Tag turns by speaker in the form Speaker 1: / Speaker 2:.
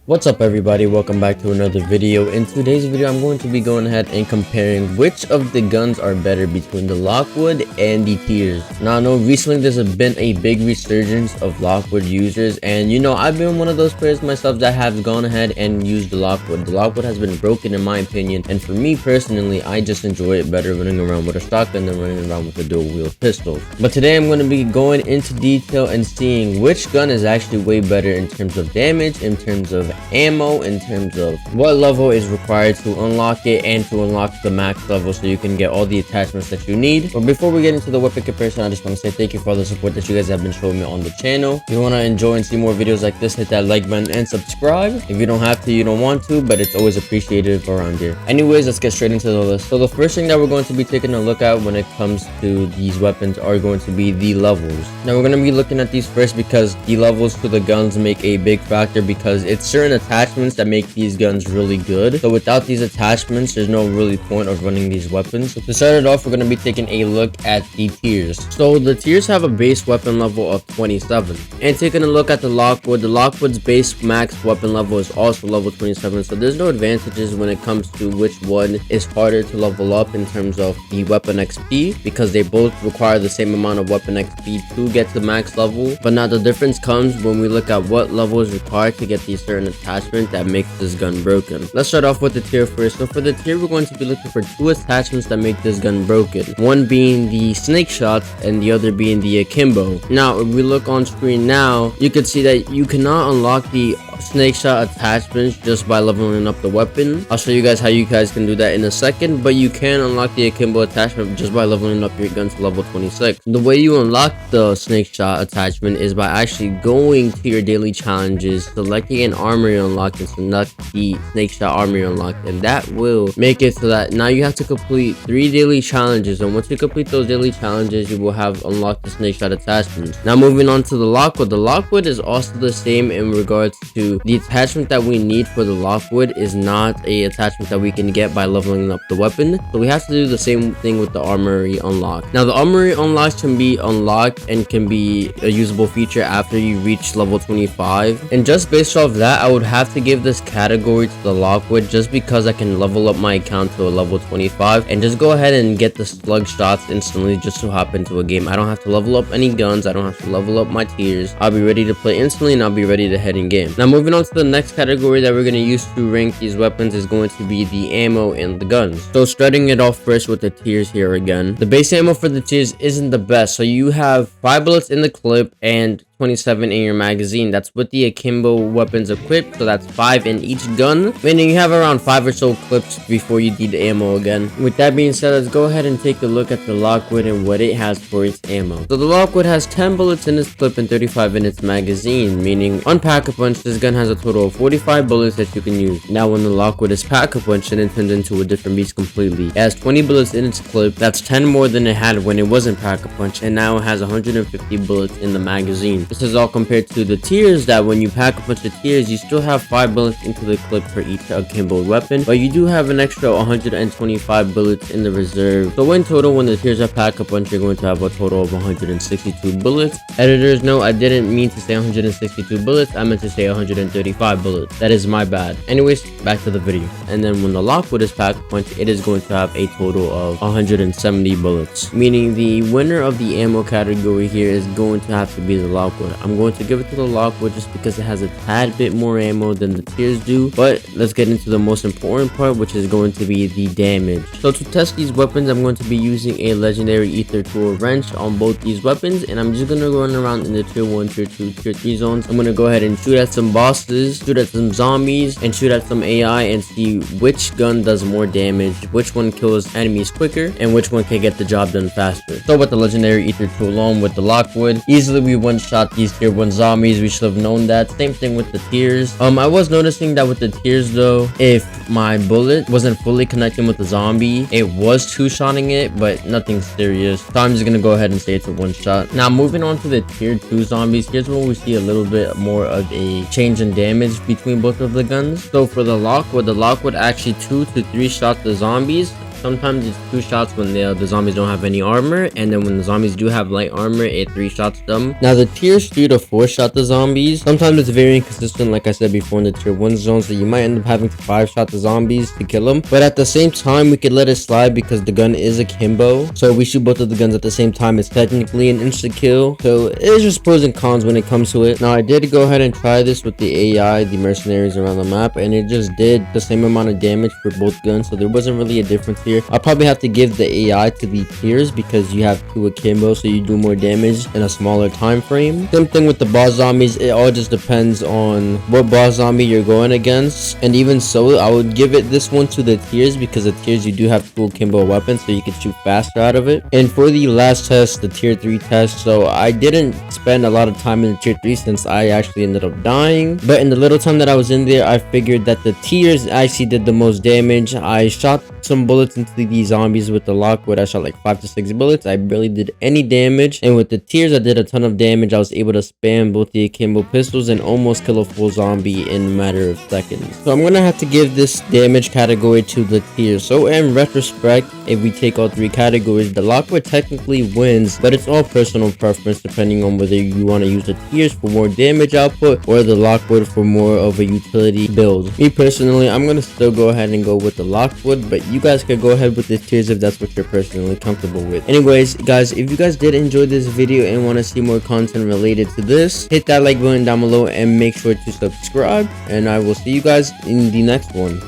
Speaker 1: What's up everybody, welcome back to another video. In today's video I'm going to be going ahead and comparing which of the guns are better between the Lockwood and the tiers. Now I know recently there's been a big resurgence of Lockwood users, and I've been one of those players myself that have gone ahead and used the Lockwood. The Lockwood has been broken in my opinion, and for me personally I just enjoy it better running around with a shotgun than running around with a dual wield pistol. But today I'm going to be going into detail and seeing which gun is actually way better in terms of damage, in terms of ammo, in terms of what level is required to unlock it and to unlock the max level so you can get all the attachments that you need. But before we get into the weapon comparison, I just want to say thank you for all the support that you guys have been showing me on the channel. If you want to enjoy and see more videos like this, hit that like button and subscribe. If you don't have to, you don't want to, but it's always appreciated around here. Anyways, let's get straight into the list. So the first thing that we're going to be taking a look at when it comes to these weapons are going to be the levels. Now we're going to be looking at these first because the levels to the guns make a big factor, because it's certain attachments that make these guns really good. So without these attachments, there's no really point of running these weapons. So to start it off, we're going to be taking a look at the tiers. So the tiers have a base weapon level of 27, and taking a look at the Lockwood's base max weapon level is also level 27. So there's no advantages when it comes to which one is harder to level up in terms of the weapon XP, because they both require the same amount of weapon XP to get to max level. But now the difference comes when we look at what level is required to get these certain attachment that makes this gun broken. Let's start off with the tier first. So for the tier, we're going to be looking for two attachments that make this gun broken, one being the snake shot and the other being the akimbo. Now if we look on screen now, you can see that you cannot unlock the snake shot attachments just by leveling up the weapon. I'll show you guys how you guys can do that in a second, but you can unlock the akimbo attachment just by leveling up your gun to level 26. The way you unlock the snake shot attachment is by actually going to your daily challenges, selecting an armory unlock, and select the snake shot armory unlock, and that will make it so that now you have to complete 3 daily challenges, and once you complete those daily challenges you will have unlocked the snake shot attachment. Now moving on to the Lockwood is also the same in regards to the attachment that we need for the Lockwood is not a attachment that we can get by leveling up the weapon, so we have to do the same thing with the armory unlock. Now the armory unlocks can be unlocked and can be a usable feature after you reach level 25, and just based off that I would have to give this category to the Lockwood just because I can level up my account to a level 25 and just go ahead and get the slug shots instantly just to hop into a game. I don't have to level up any guns, I don't have to level up my tiers. I'll be ready to play instantly and I'll be ready to head in game. Now moving on to the next category that we're going to use to rank these weapons is going to be the ammo and the guns. So starting it off first with the tiers here again. The base ammo for the tiers isn't the best, so you have 5 bullets in the clip and 27 in your magazine. That's with the akimbo weapons equipped, so that's 5 in each gun, meaning you have around 5 or so clips before you need ammo again. With that being said, let's go ahead and take a look at the Lockwood and what it has for its ammo. So the Lockwood has 10 bullets in its clip and 35 in its magazine, meaning on pack-a-punch this gun has a total of 45 bullets that you can use. Now when the Lockwood is pack-a-punch, it turns into a different beast completely. It has 20 bullets in its clip, that's 10 more than it had when it wasn't pack-a-punch, and now it has 150 bullets in the magazine. This is all compared to the tiers, that when you pack a bunch of tiers, you still have 5 bullets into the clip for each akimbo weapon, but you do have an extra 125 bullets in the reserve. So in total, when the tiers are pack a punch, you're going to have a total of 162 bullets. Editors note, I didn't mean to say 162 bullets, I meant to say 135 bullets. That is my bad. Anyways, back to the video. And then when the Lockwood is pack a punch, it is going to have a total of 170 bullets, meaning the winner of the ammo category here is going to have to be the Lockwood. I'm going to give it to the Lockwood just because it has a tad bit more ammo than the tiers do. But let's get into the most important part, which is going to be the damage. So to test these weapons, I'm going to be using a legendary ether tool wrench on both these weapons, and I'm just going to run around in the tier 1, tier 2, tier 3 zones. I'm going to go ahead and shoot at some bosses, shoot at some zombies, and shoot at some AI and see which gun does more damage, which one kills enemies quicker, and which one can get the job done faster. So with the legendary ether tool on with the Lockwood, easily we one-shot these tier 1 zombies. We should have known that. Same thing with the tiers. I was noticing that with the tiers though, if my bullet wasn't fully connecting with the zombie, it was two-shotting it, but nothing serious. So I'm just gonna go ahead and say it's a one shot. Now moving on to the tier 2 zombies, here's where we see a little bit more of a change in damage between both of the guns. So for the Lockwood actually 2 to 3 shot the zombies, Sometimes it's 2 shots when the zombies don't have any armor, and then when the zombies do have light armor, it 3 shots them. Now the tiers 3 to 4 shot the zombies. Sometimes it's very inconsistent, like I said before, in the tier 1 zone, so you might end up having to 5 shot the zombies to kill them. But at the same time, we could let it slide because the gun is a kimbo, so we shoot both of the guns at the same time. It's technically an instant kill, so it's just pros and cons when it comes to it. Now I did go ahead and try this with the AI, the mercenaries around the map, and it just did the same amount of damage for both guns, so there wasn't really a difference here. I'll probably have to give the AI to the tiers because you have 2 akimbo, so you do more damage in a smaller time frame. Same thing with the boss zombies. It all just depends on what boss zombie you're going against, and even so, I would give it this one to the tiers because the tiers you do have 2 akimbo weapons, so you can shoot faster out of it. And for the last test, the tier 3 test, so I didn't spend a lot of time in the tier 3 since I actually ended up dying, but in the little time that I was in there, I figured that the tiers actually did the most damage. I shot some bullets into these zombies with the Lockwood. I shot like 5 to 6 bullets. I barely did any damage, and with the tiers I did a ton of damage. I was able to spam both the akimbo pistols and almost kill a full zombie in a matter of seconds. So I'm gonna have to give this damage category to the tiers. So in retrospect, if we take all 3 categories, the Lockwood technically wins, but it's all personal preference depending on whether you want to use the tiers for more damage output or the Lockwood for more of a utility build. Me personally, I'm gonna still go ahead and go with the Lockwood, but you guys could go ahead with the tiers if that's what you're personally comfortable with. Anyways, guys, if you guys did enjoy this video and want to see more content related to this, hit that like button down below and make sure to subscribe, and I will see you guys in the next one.